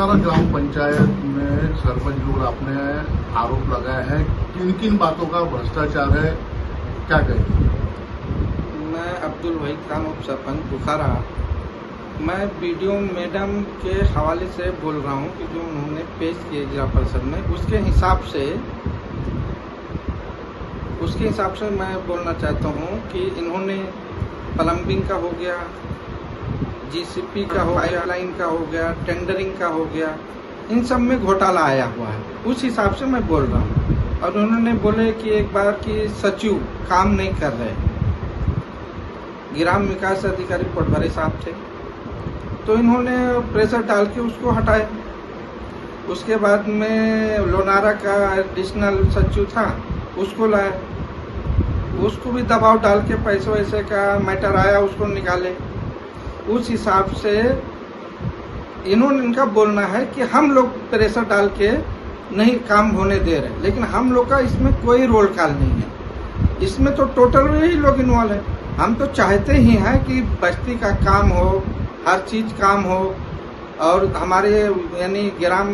बोकारा ग्राम पंचायत में सरपंच लोग आपने आरोप लगाया है, किन किन बातों का भ्रष्टाचार है, क्या कहेंगे? मैं अब्दुल वहीद खान उप सरपंच बोकारा। मैं बीडीओ मैडम के हवाले से बोल रहा हूं कि जो उन्होंने पेश किए जिला परिषद में, उसके हिसाब से मैं बोलना चाहता हूं कि इन्होंने प्लम्बिंग का हो गया, जीसीपी का हो गया, पाइपलाइन का हो गया, टेंडरिंग का हो गया, इन सब में घोटाला आया हुआ है। उस हिसाब से मैं बोल रहा हूँ। और उन्होंने बोले कि एक बार कि सचिव काम नहीं कर रहे, ग्राम विकास अधिकारी पटवारी साहब थे, तो इन्होंने प्रेशर डाल के उसको हटाया। उसके बाद में लोनारा का एडिशनल सचिव था, उसको लाया, उसको भी दबाव डाल के पैसे वैसे का मैटर आया, उसको निकाले। उस हिसाब से इनका बोलना है कि हम लोग प्रेशर डाल के नहीं काम होने दे रहे, लेकिन हम लोग का इसमें कोई रोल कॉल नहीं है। इसमें तो टोटल यही लोग इन्वॉल्व है। हम तो चाहते ही हैं कि बस्ती का काम हो, हर चीज काम हो। और हमारे यानी ग्राम,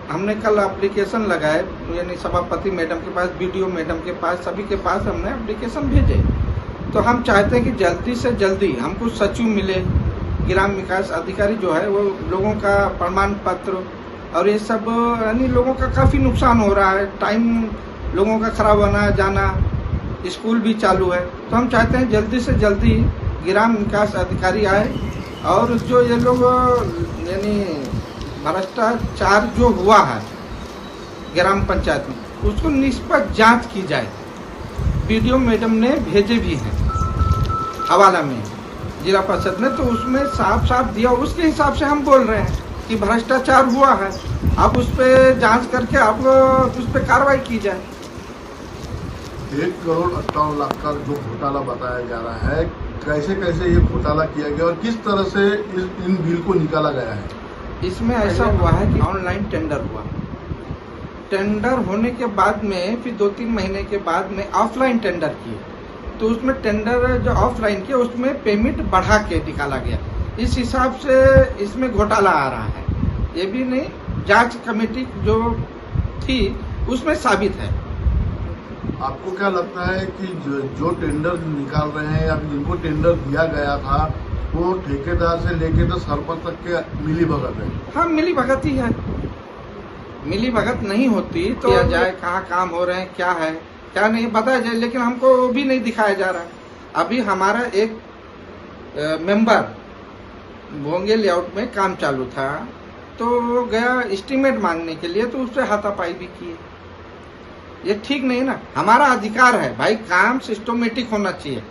हमने कल एप्लीकेशन लगाए, यानी सभापति मैडम के पास, बीडीओ मैडम के पास, सभी के पास हमने एप्लीकेशन भेजे। तो हम चाहते हैं कि जल्दी से जल्दी हमको सचिव मिले, ग्राम विकास अधिकारी जो है वो लोगों का प्रमाण पत्र, और ये सब यानी लोगों का काफी नुकसान हो रहा है, टाइम लोगों का खराब होना जाना, स्कूल भी चालू है। तो हम चाहते हैं जल्दी से जल्दी ग्राम विकास अधिकारी आए और जो ये लोग यानी भ्रष्टाचार जो हुआ है ग्राम पंचायत में, उसको निष्पक्ष जांच की जाए। बीडीओ मैडम ने भेजे भी हैं हवाला में जिला परिषद में, तो उसमें साफ साफ दिया। उसके हिसाब से हम बोल रहे हैं कि भ्रष्टाचार हुआ है, आप उस पर जांच करके आप उस पर कार्रवाई की जाए। 1,58,00,000 का जो घोटाला बताया जा रहा है, कैसे कैसे ये घोटाला किया गया और किस तरह से इन बिल को निकाला गया है? इसमें ऐसा हुआ है कि ऑनलाइन टेंडर हुआ, टेंडर होने के बाद में फिर 2-3 महीने के बाद में ऑफलाइन टेंडर किए, तो उसमें टेंडर जो ऑफलाइन किया उसमें पेमेंट बढ़ा के निकाला गया। इस हिसाब से इसमें घोटाला आ रहा है। ये भी नहीं, जांच कमेटी जो थी उसमें साबित है। आपको क्या लगता है कि जो टेंडर निकाल रहे हैं या जिनको टेंडर दिया गया था, वो ठेकेदार से लेके तो सरपंच तक के मिली भगत है? हाँ, मिली भगत ही है। मिली भगत नहीं होती तो किया जाए, कहाँ काम हो रहे हैं, क्या है क्या नहीं बताया जाए, लेकिन हमको भी नहीं दिखाया जा रहा। अभी हमारा एक मेंबर भोंगे लेआउट में काम चालू था, तो गया एस्टीमेट मांगने के लिए, तो उससे हाथापाई भी किए। ये ठीक नहीं ना, हमारा अधिकार है भाई, काम सिस्टमेटिक होना चाहिए।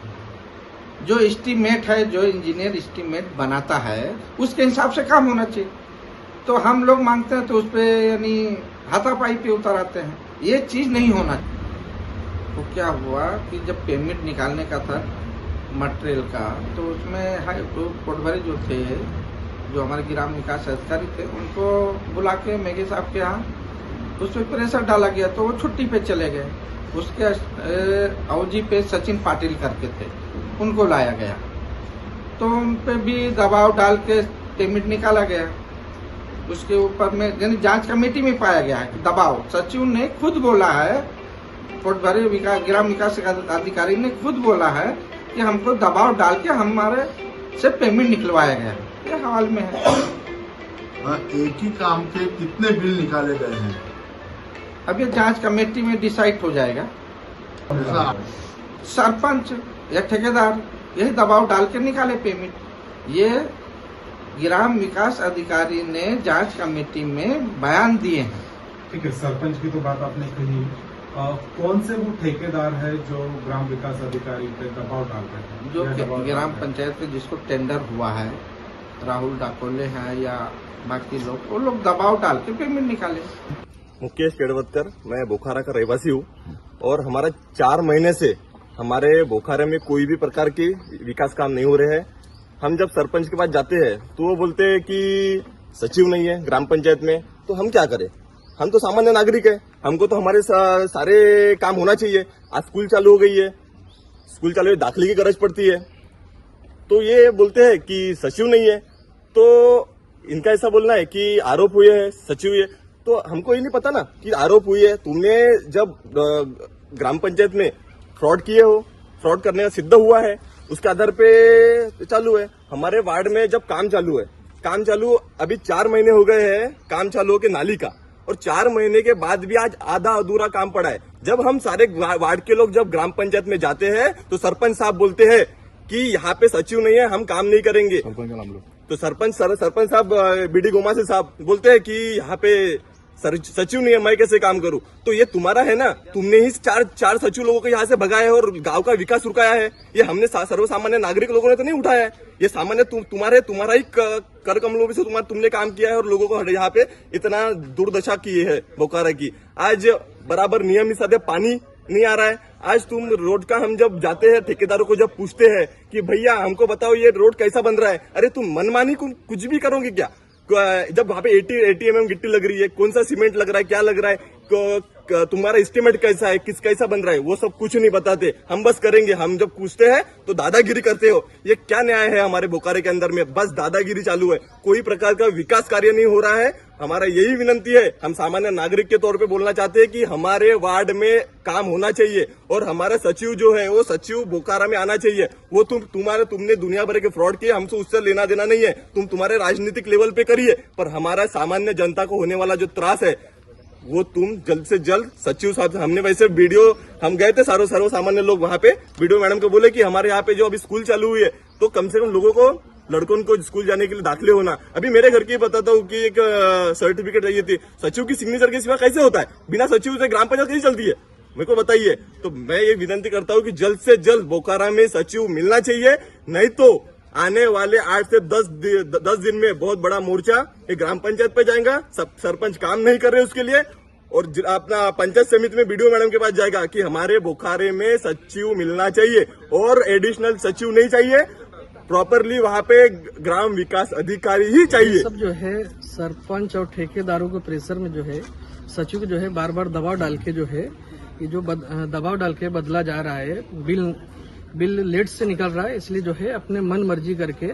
जो एस्टीमेट है, जो इंजीनियर एस्टीमेट बनाता है, उसके हिसाब से काम होना चाहिए। तो हम लोग मांगते हैं तो उस पे यानी हाथापाई पे उतर आते हैं। ये चीज नहीं होना चाहिए। तो क्या हुआ कि जब पेमेंट निकालने का था मटेरियल का, तो उसमें पटवारी जो थे, जो हमारे ग्राम विकास अधिकारी थे, उनको बुला के मेघे साहब के यहाँ उस पर प्रेशर डाला गया, तो वो छुट्टी पे चले गए। उसके अवजी पे सचिन पाटिल करके थे, उनको लाया गया, तो उन पे भी दबाव डाल के पेमेंट निकाला गया। उसके ऊपर में यानी जांच कमेटी में पाया गया है दबाव। सचिव ने खुद बोला है, पटवारी ग्राम विकास अधिकारी ने खुद बोला है कि हमको दबाव डाल के हमारे से पेमेंट निकलवाया गया। ये हाल में है। एक ही काम के कितने बिल निकाले गए हैं? अब ये जांच कमेटी में डिसाइड हो जाएगा। सरपंच या ठेकेदार यही दबाव डाल के निकाले पेमेंट। ये ग्राम विकास अधिकारी ने जांच कमेटी में बयान दिए हैं। ठीक है, सरपंच की तो बात आपने कही। कौन से वो ठेकेदार है जो ग्राम विकास अधिकारी पे दबाव डाल रहे हैं? जो ग्राम पंचायत में जिसको टेंडर हुआ है, राहुल डाकोले हैं या बाकी लोग, वो लोग दबाव डाल के पेमेंट निकाले। मुकेश केड़वतकर, मैं बोकारा का रहवासी हूँ और हमारा 4 महीने से हमारे बोकारा में कोई भी प्रकार के विकास काम नहीं हो रहे हैं। हम जब सरपंच के पास जाते हैं तो वो बोलते हैं कि सचिव नहीं है ग्राम पंचायत में, तो हम क्या करें? हम तो सामान्य नागरिक है, हमको तो हमारे सारे काम होना चाहिए। आज स्कूल चालू हो गई है, स्कूल चालू दाखिले की गरज पड़ती है, तो ये बोलते हैं कि सचिव नहीं है। तो इनका ऐसा बोलना है कि आरोप हुए हैं, सची हुई है, तो हमको ये नहीं पता ना कि आरोप हुई है। तुमने जब ग्राम पंचायत में फ्रॉड किए हो, फ्रॉड करने का सिद्ध हुआ है, उसके आधार पे चालू है। हमारे वार्ड में जब काम चालू है, काम चालू अभी 4 महीने हो गए हैं काम चालू हो के नाली का, और 4 महीने के बाद भी आज आधा अधूरा काम पड़ा है। जब हम सारे वार्ड के लोग जब ग्राम पंचायत में जाते हैं तो सरपंच साहब बोलते हैं कि यहाँ पे सचिव नहीं है, हम काम नहीं करेंगे। तो सरपंच साहब बीडी गोमासे साहब बोलते हैं कि यहाँ पे सचिव नहीं है, मैं कैसे काम करूं। तो ये तुम्हारा है ना, तुमने ही चार सचिव लोगों को यहाँ से भगाया है और गांव का विकास रुकाया है। ये हमने सर्वसामान्य नागरिक लोगों ने तो नहीं उठाया है, ये सामान्य तुम्हारा ही कर कमलों में से तुमने काम किया है और लोगों को यहाँ पे इतना दुर्दशा की है बोकारा की। आज बराबर नियमित साधे पानी नहीं आ रहा है। आज तुम रोड का हम जब जाते हैं ठेकेदारों को जब पूछते हैं कि भैया हमको बताओ ये रोड कैसा बन रहा है, अरे तुम मनमानी कुछ भी करोगे क्या? जब वहां पे 80 mm गिट्टी लग रही है, कौन सा सीमेंट लग रहा है, क्या लग रहा है, तुम्हारा एस्टिमेट कैसा है, कैसा बन रहा है, वो सब कुछ नहीं बताते। हम बस करेंगे, हम जब पूछते हैं तो दादागिरी करते हो। ये क्या न्याय है हमारे बोकारे के अंदर में? बस दादागिरी चालू है, कोई प्रकार का विकास कार्य नहीं हो रहा है। हमारा यही विनंती है, हम सामान्य नागरिक के तौर पे बोलना चाहते हैं कि हमारे वार्ड में काम होना चाहिए और हमारा सचिव जो है वो सचिव बोकारा में आना चाहिए। वो तुमने दुनिया भर के फ्रॉड किए, हमसे उससे लेना देना नहीं है, तुम तुम्हारे राजनीतिक लेवल पे करिए, पर हमारा सामान्य जनता को होने वाला जो त्रास है वो तुम जल्द से जल्द सचिव साहब। हमने वैसे वीडियो, हम गए थे सर्व सामान्य लोग वहां पे, वीडियो मैडम को बोले कि हमारे यहाँ पे जो अभी स्कूल चालू हुई है तो कम से कम लोगों को, लड़कों को स्कूल जाने के लिए दाखिले होना। अभी मेरे घर की बताता हूँ कि एक सर्टिफिकेट चाहिए थी, सचिव की सिग्नेचर के सिवा कैसे होता है? बिना सचिव से ग्राम पंचायत कैसे चलती है, मेरे को बताइए। तो मैं ये विनती करता हूँ कि जल्द से जल्द बोकारा में सचिव मिलना चाहिए, नहीं तो आने वाले 8 से 10 दिन में बहुत बड़ा मोर्चा एक ग्राम पंचायत पे जाएगा। सब सरपंच काम नहीं कर रहे उसके लिए, और अपना पंचायत समिति में बीडीओ मैडम के पास जाएगा कि हमारे बोकारे में सचिव मिलना चाहिए और एडिशनल सचिव नहीं चाहिए, प्रॉपरली वहाँ पे ग्राम विकास अधिकारी ही चाहिए। सब जो है सरपंच और ठेकेदारों के प्रेशर में जो है सचिव को जो है बार बार दबाव डाल के जो है ये जो दबाव डाल के बदला जा रहा है। बिल लेट से निकल रहा है, इसलिए जो है अपने मन मर्जी करके।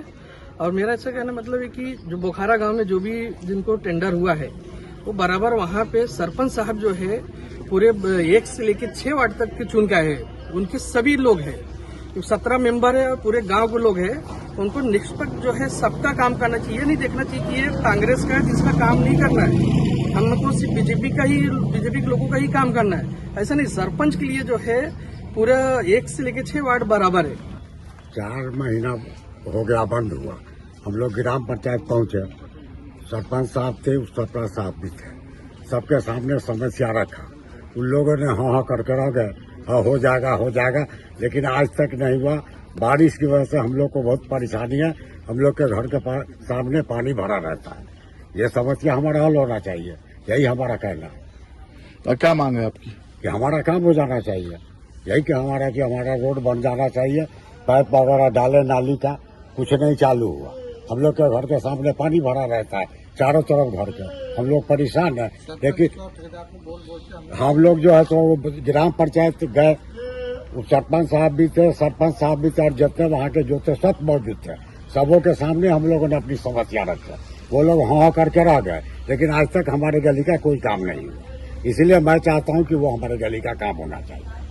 और मेरा ऐसा कहना मतलब है कि जो बोखारा गांव में जो भी जिनको टेंडर हुआ है वो बराबर वहाँ पे सरपंच साहब जो है पूरे 1 से लेकर 6 वार्ड तक के चुन के आए हैं। उनके सभी लोग हैं, 17 मेंबर है और पूरे गांव के लोग हैं। उनको निष्पक्ष जो है सबका काम करना चाहिए, नहीं देखना चाहिए कि ये कांग्रेस का है जिसका काम नहीं करना है, हमको सिर्फ बीजेपी के लोगों का ही काम करना है। ऐसा नहीं, सरपंच के लिए जो है पूरा 1 से लेकर 6 वार्ड बराबर है। 4 महीना हो गया बंद हुआ, हम लोग ग्राम पंचायत पहुंचे, सरपंच साहब थे, सरपंच साहब भी थे, सबके सामने समस्या रखा। उन लोगों ने हाँ करके रह गए, हाँ हो जाएगा, लेकिन आज तक नहीं हुआ। बारिश की वजह से हम लोग को बहुत परेशानी है, हम लोग के घर के सामने पानी भरा रहता है। ये समस्या हमारा हल होना चाहिए, यही हमारा कहना है। तो क्या मांग है आपकी? कि हमारा काम हो जाना चाहिए, यही कि हमारा रोड बन जाना चाहिए। पाइप वगैरह डाले नाली का, कुछ नहीं चालू हुआ। हम लोग के घर के सामने पानी भरा रहता है चारों तरफ घर के, हम लोग परेशान है। लेकिन हम लोग जो है तो ग्राम पंचायत गए, सरपंच साहब भी थे और जितने वहाँ के जो थे सब मौजूद थे, सबों के सामने हम लोगों ने अपनी समस्या रखी। वो लोग हाँ करके रह गए, लेकिन आज तक हमारे गली का कोई काम नहीं हुआ। इसलिए मैं चाहता हूँ कि वो हमारे गली का काम होना चाहिए।